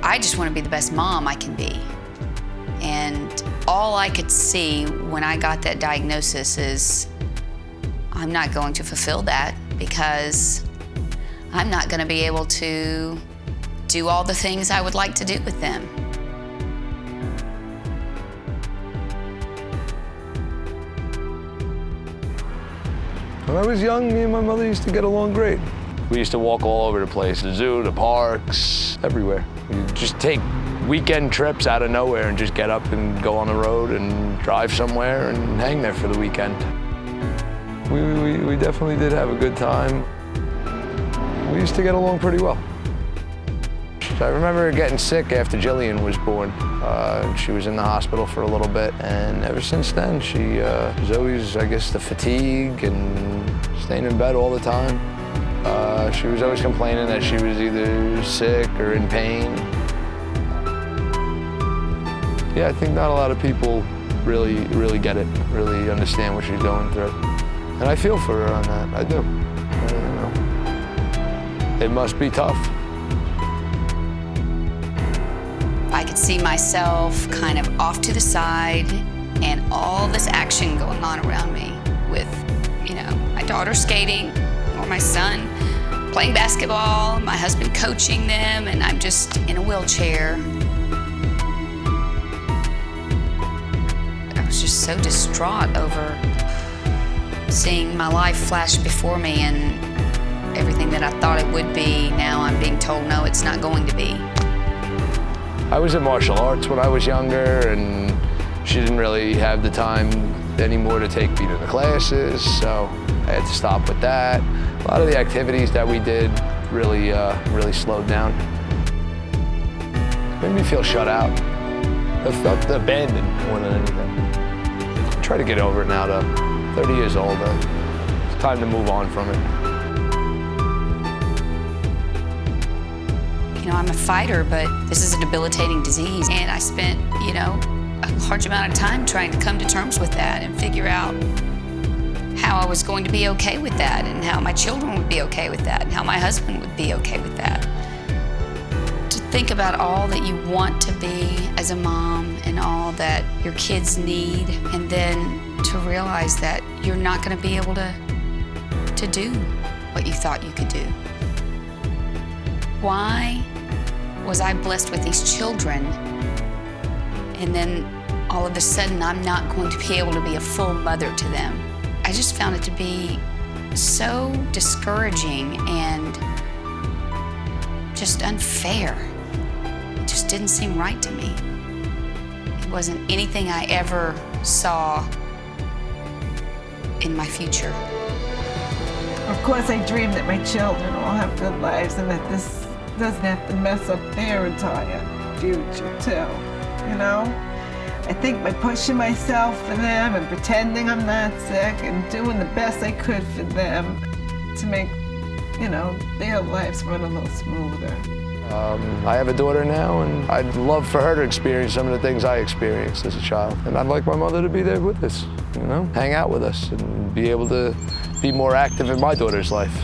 I just want to be the best mom I can be. And all I could see when I got that diagnosis is I'm not going to fulfill that because I'm not going to be able to do all the things I would like to do with them. When I was young, me and my mother used to get along great. We used to walk all over the place, the zoo, the parks, everywhere. We'd just take weekend trips out of nowhere and just get up and go on the road and drive somewhere and hang there for the weekend. We definitely did have a good time. We used to get along pretty well. I remember getting sick after Jillian was born. She was in the hospital for a little bit, and ever since then, she was always, I guess, the fatigue and staying in bed all the time. She was always complaining that she was either sick or in pain. Yeah, I think not a lot of people really get it, really understand what she's going through. And I feel for her on that, I do. I don't know. It must be tough. I could see myself kind of off to the side and all this action going on around me with, you know, my daughter skating or my son playing basketball, my husband coaching them, and I'm just in a wheelchair. I was just so distraught over seeing my life flash before me and everything that I thought it would be. Now I'm being told, no, it's not going to be. I was in martial arts when I was younger, and she didn't really have the time anymore to take me to the classes, so I had to stop with that. A lot of the activities that we did really slowed down. It made me feel shut out. I felt abandoned more than anything. I try to get over it now, though. 30 years old, it's time to move on from it. You know, I'm a fighter, but this is a debilitating disease. And I spent, you know, a large amount of time trying to come to terms with that and figure out how I was going to be okay with that and how my children would be okay with that and how my husband would be okay with that. To think about all that you want to be as a mom and all that your kids need, and then to realize that you're not going to be able to do what you thought you could do. Why was I blessed with these children, and then all of a sudden I'm not going to be able to be a full mother to them? I just found it to be so discouraging and just unfair. It just didn't seem right to me. It wasn't anything I ever saw in my future. Of course, I dream that my children will have good lives and that this doesn't have to mess up their entire future, too, you know? I think by pushing myself for them and pretending I'm not sick and doing the best I could for them to make, you know, their lives run a little smoother. I have a daughter now, and I'd love for her to experience some of the things I experienced as a child. And I'd like my mother to be there with us, you know, hang out with us and be able to be more active in my daughter's life.